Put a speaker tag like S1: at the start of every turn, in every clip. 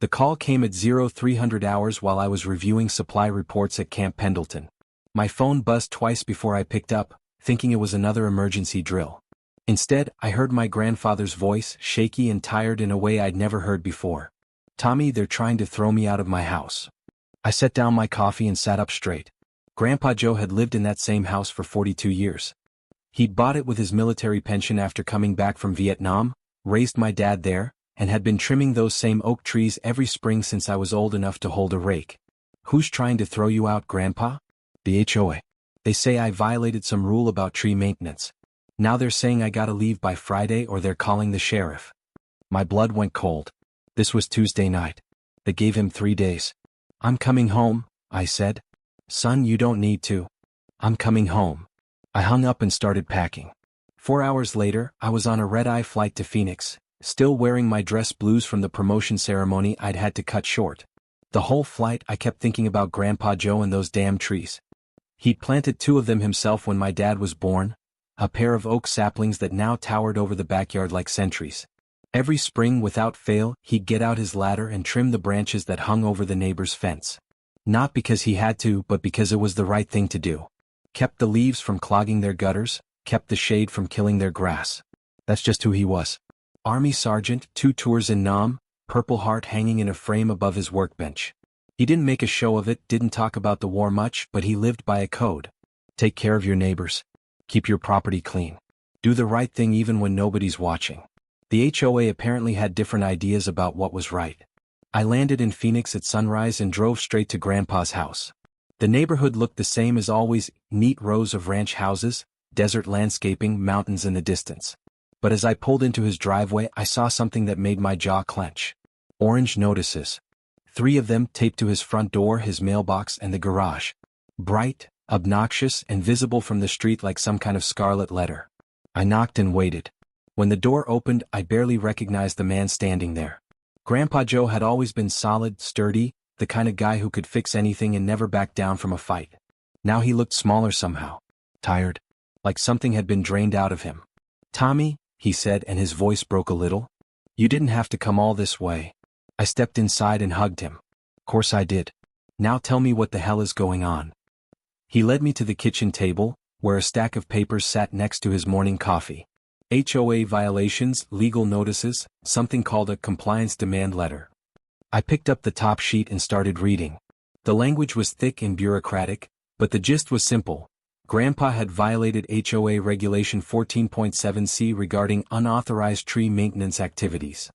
S1: The call came at 0300 hours while I was reviewing supply reports at Camp Pendleton. My phone buzzed twice before I picked up, thinking it was another emergency drill. Instead, I heard my grandfather's voice, shaky and tired in a way I'd never heard before. "Tommy, they're trying to throw me out of my house." I set down my coffee and sat up straight. Grandpa Joe had lived in that same house for 42 years. He'd bought it with his military pension after coming back from Vietnam, raised my dad there, and had been trimming those same oak trees every spring since I was old enough to hold a rake. "Who's trying to throw you out, Grandpa?" "The HOA. They say I violated some rule about tree maintenance. Now they're saying I gotta leave by Friday or they're calling the sheriff." My blood went cold. This was Tuesday night. They gave him 3 days. "I'm coming home," I said. "Son, you don't need to. I'm coming home." I hung up and started packing. 4 hours later, I was on a red-eye flight to Phoenix, still wearing my dress blues from the promotion ceremony I'd had to cut short. The whole flight I kept thinking about Grandpa Joe and those damn trees. He'd planted 2 of them himself when my dad was born, a pair of oak saplings that now towered over the backyard like sentries. Every spring without fail, he'd get out his ladder and trim the branches that hung over the neighbor's fence. Not because he had to, but because it was the right thing to do. Kept the leaves from clogging their gutters, kept the shade from killing their grass. That's just who he was. Army sergeant, 2 tours in Nam, Purple Heart hanging in a frame above his workbench. He didn't make a show of it, didn't talk about the war much, but he lived by a code. Take care of your neighbors. Keep your property clean. Do the right thing even when nobody's watching. The HOA apparently had different ideas about what was right. I landed in Phoenix at sunrise and drove straight to Grandpa's house. The neighborhood looked the same as always, neat rows of ranch houses, desert landscaping, mountains in the distance. But as I pulled into his driveway, I saw something that made my jaw clench. Orange notices. 3 of them taped to his front door, his mailbox, and the garage. Bright, obnoxious, and visible from the street like some kind of scarlet letter. I knocked and waited. When the door opened, I barely recognized the man standing there. Grandpa Joe had always been solid, sturdy, the kind of guy who could fix anything and never back down from a fight. Now he looked smaller somehow. Tired. Like something had been drained out of him. "Tommy," he said, and his voice broke a little. "You didn't have to come all this way." I stepped inside and hugged him. "Course I did. Now tell me what the hell is going on." He led me to the kitchen table, where a stack of papers sat next to his morning coffee. HOA violations, legal notices, something called a compliance demand letter. I picked up the top sheet and started reading. The language was thick and bureaucratic, but the gist was simple. Grandpa had violated HOA Regulation 14.7c regarding unauthorized tree maintenance activities.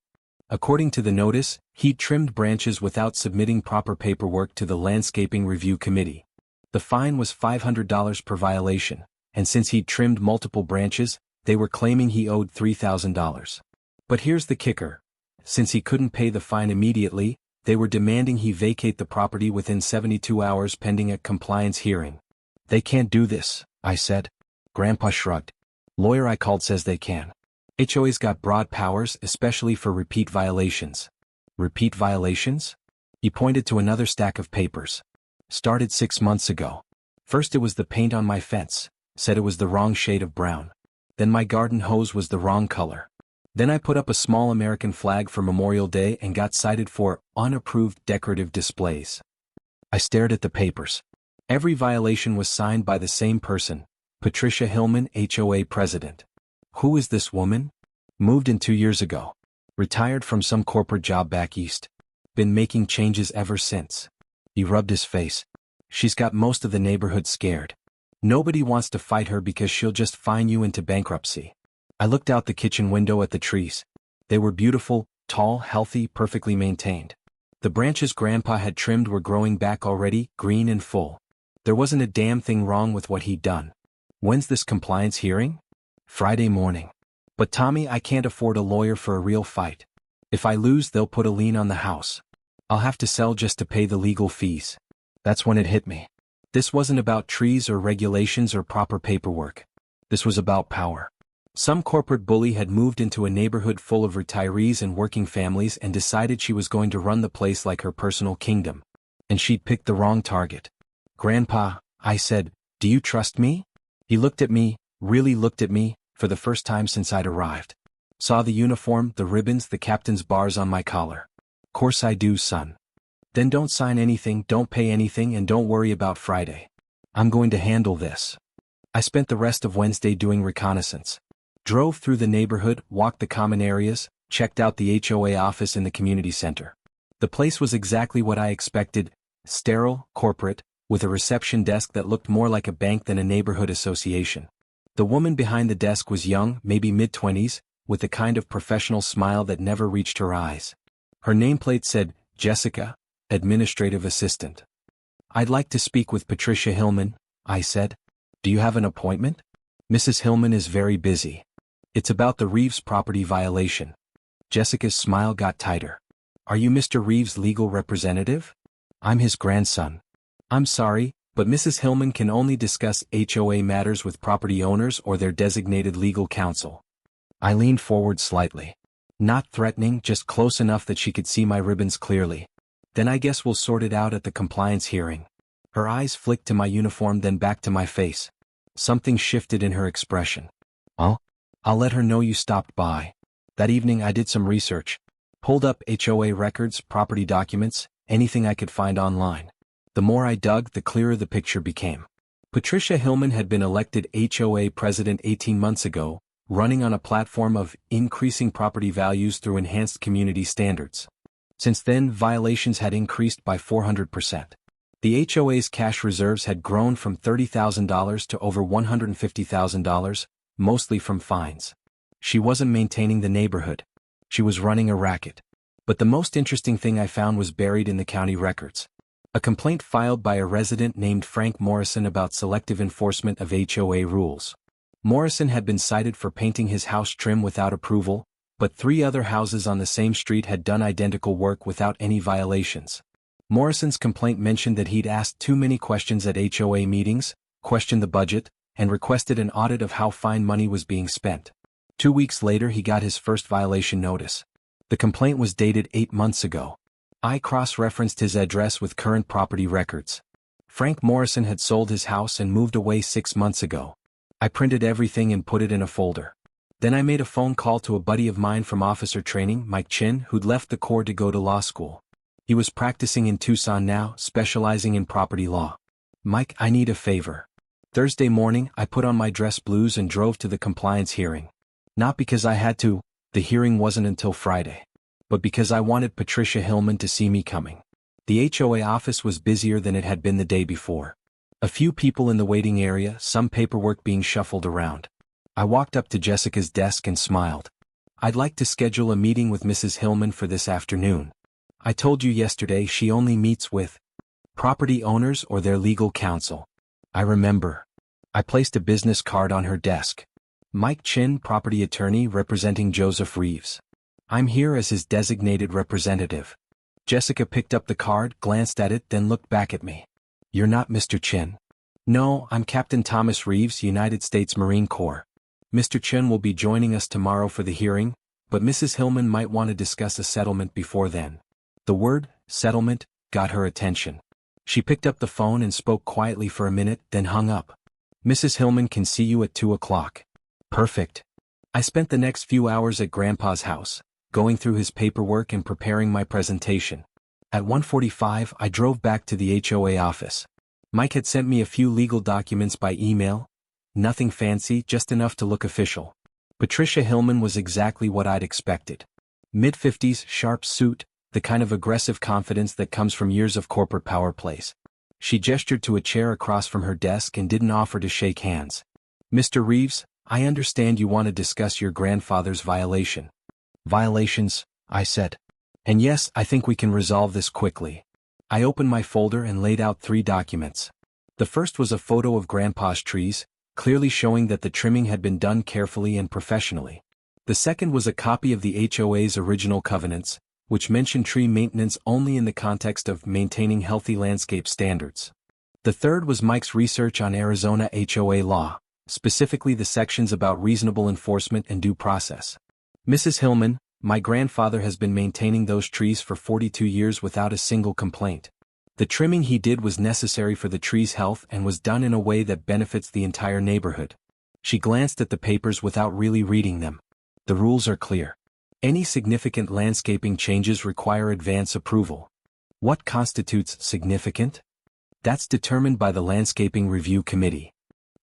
S1: According to the notice, he'd trimmed branches without submitting proper paperwork to the Landscaping Review Committee. The fine was $500 per violation, and since he'd trimmed multiple branches, they were claiming he owed $3,000. But here's the kicker. Since he couldn't pay the fine immediately, they were demanding he vacate the property within 72 hours pending a compliance hearing. "They can't do this," I said. Grandpa shrugged. "Lawyer I called says they can. HOA's got broad powers, especially for repeat violations." "Repeat violations?" He pointed to another stack of papers. "Started 6 months ago. First it was the paint on my fence, said it was the wrong shade of brown. Then my garden hose was the wrong color. Then I put up a small American flag for Memorial Day and got cited for unapproved decorative displays." I stared at the papers. Every violation was signed by the same person, Patricia Hillman, HOA president. Who is this woman? Moved in 2 years ago. Retired from some corporate job back east. Been making changes ever since. He rubbed his face. She's got most of the neighborhood scared. Nobody wants to fight her because she'll just fine you into bankruptcy. I looked out the kitchen window at the trees. They were beautiful, tall, healthy, perfectly maintained. The branches Grandpa had trimmed were growing back already, green and full. There wasn't a damn thing wrong with what he'd done. "When's this compliance hearing?" "Friday morning." "But Tommy, I can't afford a lawyer for a real fight. If I lose, they'll put a lien on the house. I'll have to sell just to pay the legal fees." That's when it hit me. This wasn't about trees or regulations or proper paperwork. This was about power. Some corporate bully had moved into a neighborhood full of retirees and working families and decided she was going to run the place like her personal kingdom. And she'd picked the wrong target. "Grandpa," I said, "do you trust me?" He looked at me, really looked at me, for the first time since I'd arrived. Saw the uniform, the ribbons, the captain's bars on my collar. Course I do, son. Then don't sign anything, don't pay anything, and don't worry about Friday. I'm going to handle this. I spent the rest of Wednesday doing reconnaissance. Drove through the neighborhood, walked the common areas, checked out the HOA office in the community center. The place was exactly what I expected, sterile, corporate, with a reception desk that looked more like a bank than a neighborhood association. The woman behind the desk was young, maybe mid-20s, with the kind of professional smile that never reached her eyes. Her nameplate said, Jessica, Administrative Assistant. I'd like to speak with Patricia Hillman, I said. Do you have an appointment? Mrs. Hillman is very busy. It's about the Reeves property violation. Jessica's smile got tighter. Are you Mr. Reeves' legal representative? I'm his grandson. I'm sorry, but Mrs. Hillman can only discuss HOA matters with property owners or their designated legal counsel. I leaned forward slightly. Not threatening, just close enough that she could see my ribbons clearly. Then I guess we'll sort it out at the compliance hearing. Her eyes flicked to my uniform, then back to my face. Something shifted in her expression. Oh? I'll let her know you stopped by. That evening I did some research. Pulled up HOA records, property documents, anything I could find online. The more I dug, the clearer the picture became. Patricia Hillman had been elected HOA president 18 months ago, running on a platform of increasing property values through enhanced community standards. Since then, violations had increased by 400%. The HOA's cash reserves had grown from $30,000 to over $150,000, mostly from fines. She wasn't maintaining the neighborhood. She was running a racket. But the most interesting thing I found was buried in the county records. A complaint filed by a resident named Frank Morrison about selective enforcement of HOA rules. Morrison had been cited for painting his house trim without approval, but 3 other houses on the same street had done identical work without any violations. Morrison's complaint mentioned that he'd asked too many questions at HOA meetings, questioned the budget, and requested an audit of how fine money was being spent. 2 weeks later he got his first violation notice. The complaint was dated 8 months ago. I cross-referenced his address with current property records. Frank Morrison had sold his house and moved away 6 months ago. I printed everything and put it in a folder. Then I made a phone call to a buddy of mine from officer training, Mike Chin, who'd left the Corps to go to law school. He was practicing in Tucson now, specializing in property law. Mike, I need a favor. Thursday morning, I put on my dress blues and drove to the compliance hearing. Not because I had to, the hearing wasn't until Friday. But because I wanted Patricia Hillman to see me coming. The HOA office was busier than it had been the day before. A few people in the waiting area, some paperwork being shuffled around. I walked up to Jessica's desk and smiled. I'd like to schedule a meeting with Mrs. Hillman for this afternoon. I told you yesterday she only meets with property owners or their legal counsel. I remember. I placed a business card on her desk. Mike Chin, property attorney representing Joseph Reeves. I'm here as his designated representative. Jessica picked up the card, glanced at it, then looked back at me. You're not Mr. Chin. No, I'm Captain Thomas Reeves, United States Marine Corps. Mr. Chin will be joining us tomorrow for the hearing, but Mrs. Hillman might want to discuss a settlement before then. The word, settlement, got her attention. She picked up the phone and spoke quietly for a minute, then hung up. Mrs. Hillman can see you at 2 o'clock. Perfect. I spent the next few hours at Grandpa's house, going through his paperwork and preparing my presentation. At 1:45, I drove back to the HOA office. Mike had sent me a few legal documents by email. Nothing fancy, just enough to look official. Patricia Hillman was exactly what I'd expected. Mid-50s, sharp suit, the kind of aggressive confidence that comes from years of corporate power plays. She gestured to a chair across from her desk and didn't offer to shake hands. Mr. Reeves, I understand you want to discuss your grandfather's violation. Violations, I said. And yes, I think we can resolve this quickly. I opened my folder and laid out 3 documents. The first was a photo of Grandpa's trees, clearly showing that the trimming had been done carefully and professionally. The second was a copy of the HOA's original covenants, which mentioned tree maintenance only in the context of maintaining healthy landscape standards. The third was Mike's research on Arizona HOA law, specifically the sections about reasonable enforcement and due process. Mrs. Hillman, my grandfather has been maintaining those trees for 42 years without a single complaint. The trimming he did was necessary for the tree's health and was done in a way that benefits the entire neighborhood. She glanced at the papers without really reading them. The rules are clear. Any significant landscaping changes require advance approval. What constitutes significant? That's determined by the Landscaping Review Committee.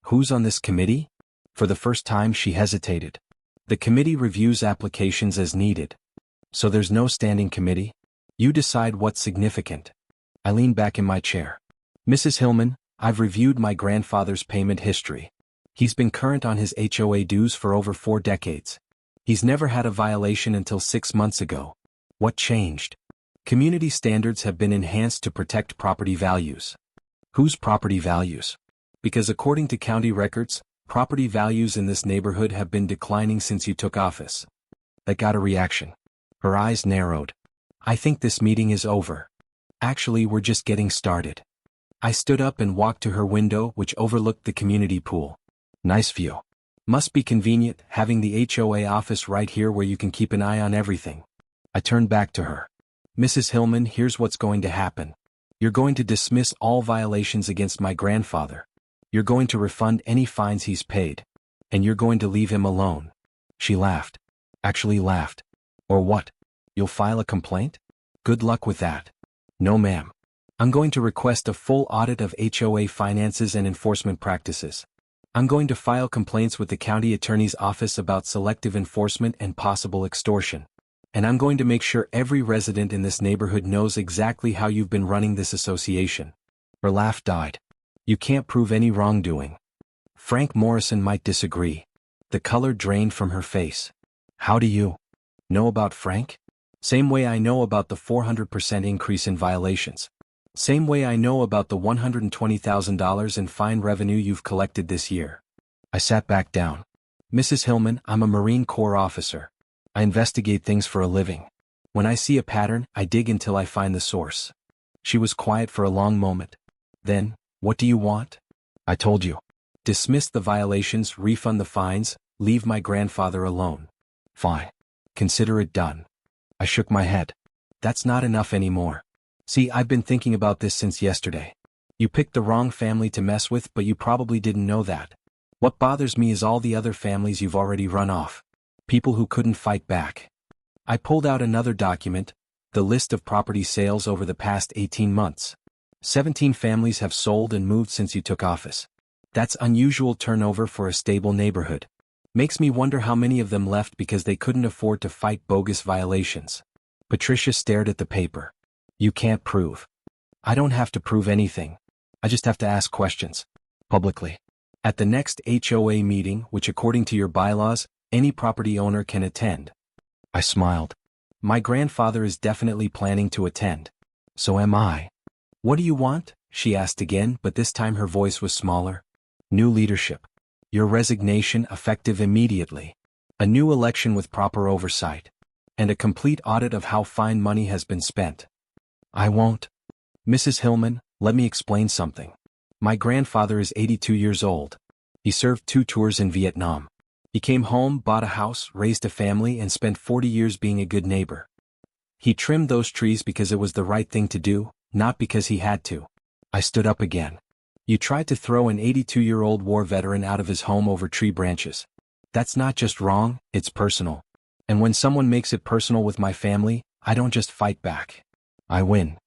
S1: Who's on this committee? For the first time she hesitated. The committee reviews applications as needed. So there's no standing committee? You decide what's significant. I leaned back in my chair. Mrs. Hillman, I've reviewed my grandfather's payment history. He's been current on his HOA dues for over 4 decades. He's never had a violation until 6 months ago. What changed? Community standards have been enhanced to protect property values. Whose property values? Because according to county records, property values in this neighborhood have been declining since you took office. That got a reaction. Her eyes narrowed. I think this meeting is over. Actually, we're just getting started. I stood up and walked to her window, which overlooked the community pool. Nice view. Must be convenient, having the HOA office right here where you can keep an eye on everything. I turned back to her. Mrs. Hillman, here's what's going to happen. You're going to dismiss all violations against my grandfather. You're going to refund any fines he's paid. And you're going to leave him alone. She laughed. Actually laughed. Or what? You'll file a complaint? Good luck with that. No, ma'am. I'm going to request a full audit of HOA finances and enforcement practices. I'm going to file complaints with the county attorney's office about selective enforcement and possible extortion. And I'm going to make sure every resident in this neighborhood knows exactly how you've been running this association. Her laugh died. You can't prove any wrongdoing. Frank Morrison might disagree. The color drained from her face. How do you know about Frank? Same way I know about the 400% increase in violations. Same way I know about the $120,000 in fine revenue you've collected this year. I sat back down. Mrs. Hillman, I'm a Marine Corps officer. I investigate things for a living. When I see a pattern, I dig until I find the source. She was quiet for a long moment. Then, what do you want? I told you. Dismiss the violations, refund the fines, leave my grandfather alone. Fine. Consider it done. I shook my head. That's not enough anymore. See, I've been thinking about this since yesterday. You picked the wrong family to mess with, but you probably didn't know that. What bothers me is all the other families you've already run off. People who couldn't fight back. I pulled out another document, the list of property sales over the past 18 months. 17 families have sold and moved since you took office. That's unusual turnover for a stable neighborhood. Makes me wonder how many of them left because they couldn't afford to fight bogus violations. Patricia stared at the paper. You can't prove. I don't have to prove anything. I just have to ask questions. Publicly. At the next HOA meeting, which according to your bylaws, any property owner can attend. I smiled. My grandfather is definitely planning to attend. So am I. What do you want? She asked again, but this time her voice was smaller. New leadership. Your resignation effective immediately. A new election with proper oversight. And a complete audit of how fine money has been spent. I won't. Mrs. Hillman, let me explain something. My grandfather is 82 years old. He served 2 tours in Vietnam. He came home, bought a house, raised a family, and spent 40 years being a good neighbor. He trimmed those trees because it was the right thing to do, not because he had to. I stood up again. You tried to throw an 82-year-old war veteran out of his home over tree branches. That's not just wrong, it's personal. And when someone makes it personal with my family, I don't just fight back. I win.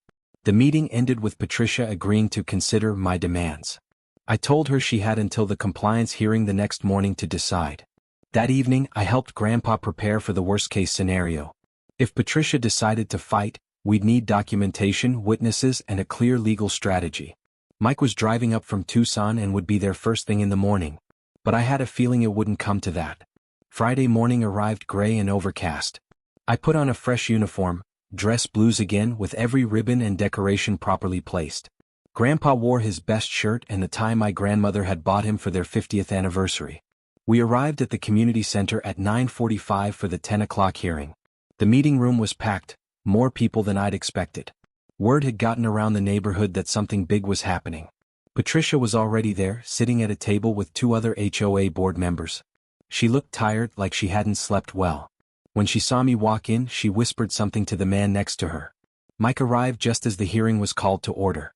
S1: The meeting ended with Patricia agreeing to consider my demands. I told her she had until the compliance hearing the next morning to decide. That evening, I helped Grandpa prepare for the worst-case scenario. If Patricia decided to fight, we'd need documentation, witnesses, and a clear legal strategy. Mike was driving up from Tucson and would be there first thing in the morning. But I had a feeling it wouldn't come to that. Friday morning arrived gray and overcast. I put on a fresh uniform, dress blues again with every ribbon and decoration properly placed. Grandpa wore his best shirt and the tie my grandmother had bought him for their 50th anniversary. We arrived at the community center at 9:45 for the 10 o'clock hearing. The meeting room was packed, more people than I'd expected. Word had gotten around the neighborhood that something big was happening. Patricia was already there, sitting at a table with 2 other HOA board members. She looked tired, like she hadn't slept well. When she saw me walk in, she whispered something to the man next to her. Mike arrived just as the hearing was called to order.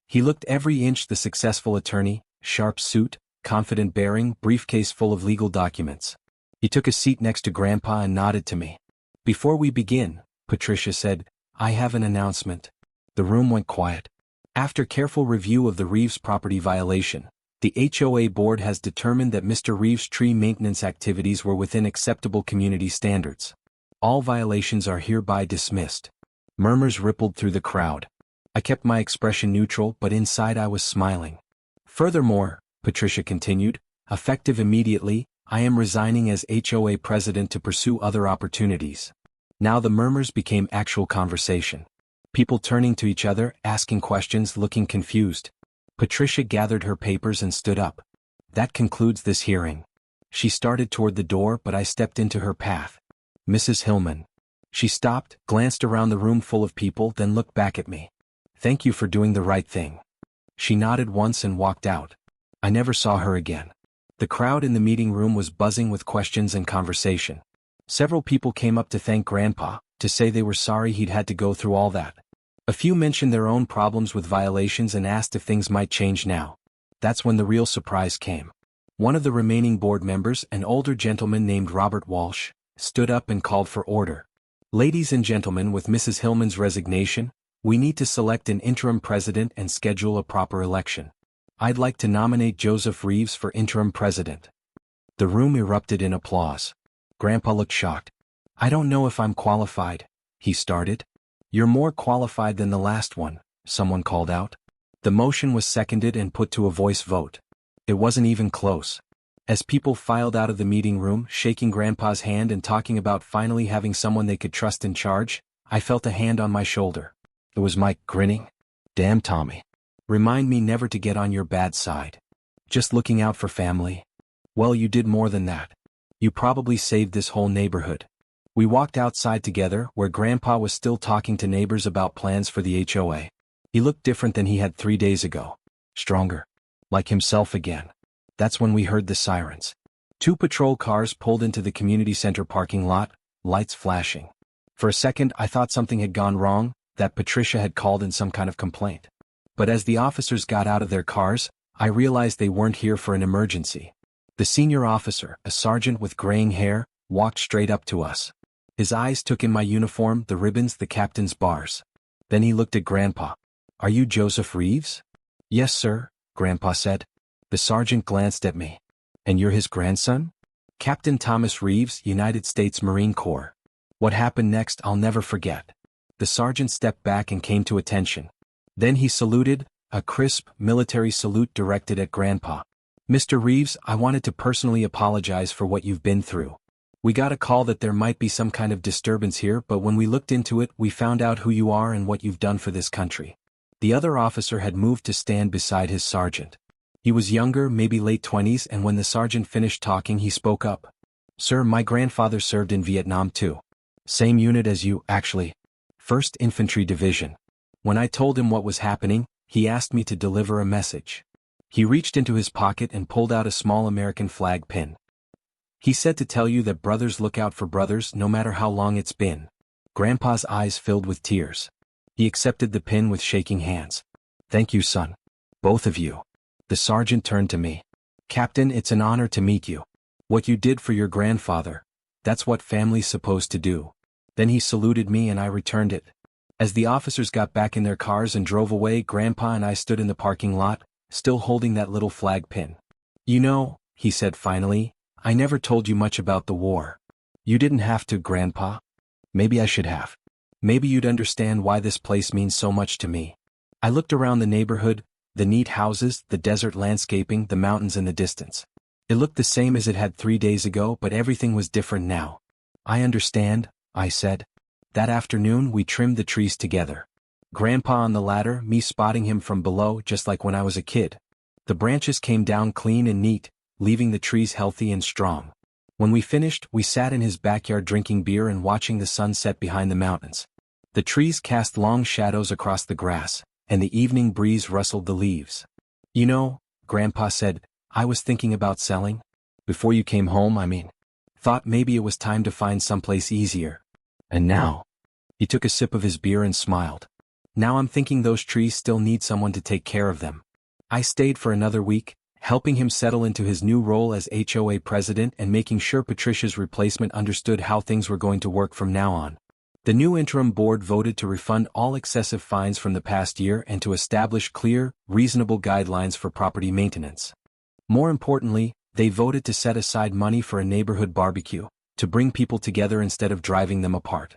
S1: He looked every inch the successful attorney, sharp suit, confident bearing, briefcase full of legal documents. He took a seat next to Grandpa and nodded to me. Before we begin, Patricia said, I have an announcement. The room went quiet. After careful review of the Reeves property violation, the HOA board has determined that Mr. Reeves' tree maintenance activities were within acceptable community standards. All violations are hereby dismissed. Murmurs rippled through the crowd. I kept my expression neutral, but inside I was smiling. Furthermore, Patricia continued, effective immediately, I am resigning as HOA president to pursue other opportunities. Now the murmurs became actual conversation. People turning to each other, asking questions, looking confused. Patricia gathered her papers and stood up. That concludes this hearing. She started toward the door, but I stepped into her path. Mrs. Hillman. She stopped, glanced around the room full of people, then looked back at me. Thank you for doing the right thing. She nodded once and walked out. I never saw her again. The crowd in the meeting room was buzzing with questions and conversation. Several people came up to thank Grandpa, to say they were sorry he'd had to go through all that. A few mentioned their own problems with violations and asked if things might change now. That's when the real surprise came. One of the remaining board members, an older gentleman named Robert Walsh, stood up and called for order. Ladies and gentlemen, with Mrs. Hillman's resignation, we need to select an interim president and schedule a proper election. I'd like to nominate Joseph Reeves for interim president. The room erupted in applause. Grandpa looked shocked. I don't know if I'm qualified, he started. You're more qualified than the last one, someone called out. The motion was seconded and put to a voice vote. It wasn't even close. As people filed out of the meeting room, shaking Grandpa's hand and talking about finally having someone they could trust in charge, I felt a hand on my shoulder. It was Mike, grinning. Damn, Tommy. Remind me never to get on your bad side. Just looking out for family. Well, you did more than that. You probably saved this whole neighborhood. We walked outside together, where Grandpa was still talking to neighbors about plans for the HOA. He looked different than he had 3 days ago. Stronger. Like himself again. That's when we heard the sirens. 2 patrol cars pulled into the community center parking lot, lights flashing. For a second I thought something had gone wrong, that Patricia had called in some kind of complaint. But as the officers got out of their cars, I realized they weren't here for an emergency. The senior officer, a sergeant with graying hair, walked straight up to us. His eyes took in my uniform, the ribbons, the captain's bars. Then he looked at Grandpa. Are you Joseph Reeves? Yes, sir, Grandpa said. The sergeant glanced at me. And you're his grandson? Captain Thomas Reeves, United States Marine Corps. What happened next I'll never forget. The sergeant stepped back and came to attention. Then he saluted, a crisp, military salute directed at Grandpa. Mr. Reeves, I wanted to personally apologize for what you've been through. We got a call that there might be some kind of disturbance here, but when we looked into it, we found out who you are and what you've done for this country. The other officer had moved to stand beside his sergeant. He was younger, maybe late 20s, and when the sergeant finished talking, he spoke up. Sir, my grandfather served in Vietnam too. Same unit as you, actually. 1st Infantry Division. When I told him what was happening, he asked me to deliver a message. He reached into his pocket and pulled out a small American flag pin. He said to tell you that brothers look out for brothers no matter how long it's been. Grandpa's eyes filled with tears. He accepted the pin with shaking hands. Thank you, son. Both of you. The sergeant turned to me. Captain, it's an honor to meet you. What you did for your grandfather, that's what family's supposed to do. Then he saluted me and I returned it. As the officers got back in their cars and drove away, Grandpa and I stood in the parking lot, still holding that little flag pin. You know, he said finally, I never told you much about the war. You didn't have to, Grandpa. Maybe I should have. Maybe you'd understand why this place means so much to me. I looked around the neighborhood, the neat houses, the desert landscaping, the mountains in the distance. It looked the same as it had 3 days ago, but everything was different now. I understand, I said. That afternoon we trimmed the trees together. Grandpa on the ladder, me spotting him from below just like when I was a kid. The branches came down clean and neat, leaving the trees healthy and strong. When we finished, we sat in his backyard drinking beer and watching the sun set behind the mountains. The trees cast long shadows across the grass, and the evening breeze rustled the leaves. You know, Grandpa said, I was thinking about selling. Before you came home, I mean. Thought maybe it was time to find someplace easier. And now. He took a sip of his beer and smiled. Now I'm thinking those trees still need someone to take care of them. I stayed for another week, helping him settle into his new role as HOA president and making sure Patricia's replacement understood how things were going to work from now on. The new interim board voted to refund all excessive fines from the past year and to establish clear, reasonable guidelines for property maintenance. More importantly, they voted to set aside money for a neighborhood barbecue, to bring people together instead of driving them apart.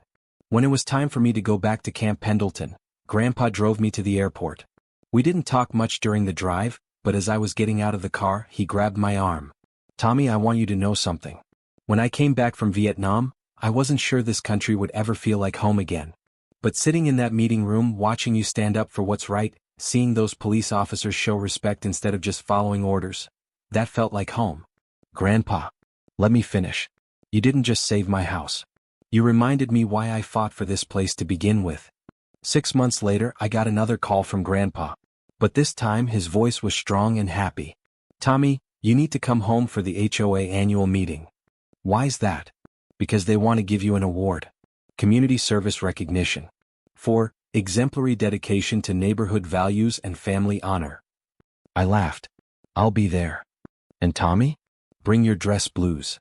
S1: When it was time for me to go back to Camp Pendleton, Grandpa drove me to the airport. We didn't talk much during the drive, but as I was getting out of the car, he grabbed my arm. "Tommy, I want you to know something. When I came back from Vietnam, I wasn't sure this country would ever feel like home again. But sitting in that meeting room watching you stand up for what's right, seeing those police officers show respect instead of just following orders, that felt like home." "Grandpa, let me finish. You didn't just save my house. You reminded me why I fought for this place to begin with." 6 months later, I got another call from Grandpa. But this time his voice was strong and happy. "Tommy, you need to come home for the HOA annual meeting." "Why's that?" "Because they want to give you an award. Community Service Recognition. For exemplary dedication to neighborhood values and family honor." I laughed. "I'll be there. And Tommy? Bring your dress blues."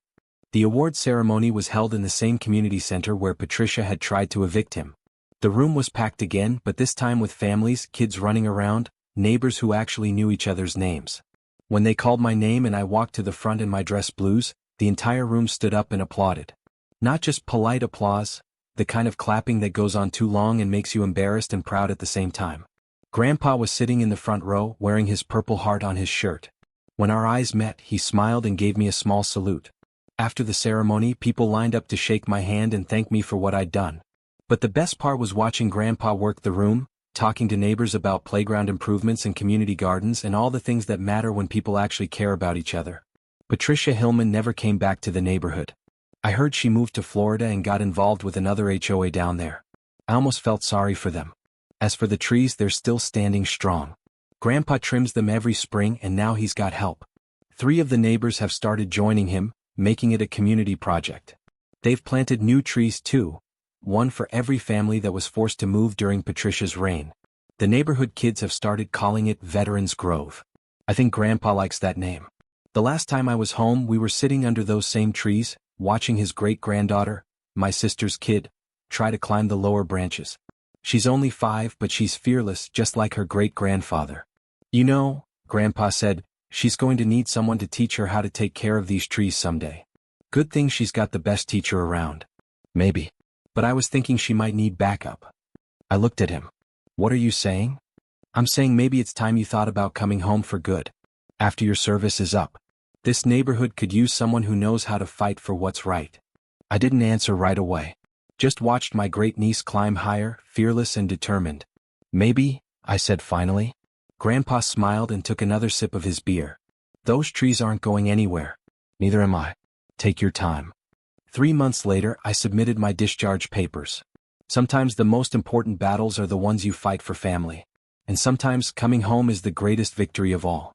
S1: The award ceremony was held in the same community center where Patricia had tried to evict him. The room was packed again, but this time with families, kids running around, neighbors who actually knew each other's names. When they called my name and I walked to the front in my dress blues, the entire room stood up and applauded. Not just polite applause, the kind of clapping that goes on too long and makes you embarrassed and proud at the same time. Grandpa was sitting in the front row, wearing his purple heart on his shirt. When our eyes met, he smiled and gave me a small salute. After the ceremony, people lined up to shake my hand and thank me for what I'd done. But the best part was watching Grandpa work the room, talking to neighbors about playground improvements and community gardens and all the things that matter when people actually care about each other. Patricia Hillman never came back to the neighborhood. I heard she moved to Florida and got involved with another HOA down there. I almost felt sorry for them. As for the trees, they're still standing strong. Grandpa trims them every spring and now he's got help. 3 of the neighbors have started joining him, making it a community project. They've planted new trees too, one for every family that was forced to move during Patricia's reign. The neighborhood kids have started calling it Veterans Grove. I think Grandpa likes that name. The last time I was home, we were sitting under those same trees, watching his great-granddaughter, my sister's kid, try to climb the lower branches. She's only 5, but she's fearless, just like her great-grandfather. "You know," Grandpa said, "she's going to need someone to teach her how to take care of these trees someday. Good thing she's got the best teacher around." "Maybe. But I was thinking she might need backup." I looked at him. "What are you saying?" "I'm saying maybe it's time you thought about coming home for good. After your service is up. This neighborhood could use someone who knows how to fight for what's right." I didn't answer right away. Just watched my great-niece climb higher, fearless and determined. "Maybe," I said finally. Grandpa smiled and took another sip of his beer. "Those trees aren't going anywhere. Neither am I. Take your time." 3 months later, I submitted my discharge papers. Sometimes the most important battles are the ones you fight for family. And sometimes coming home is the greatest victory of all.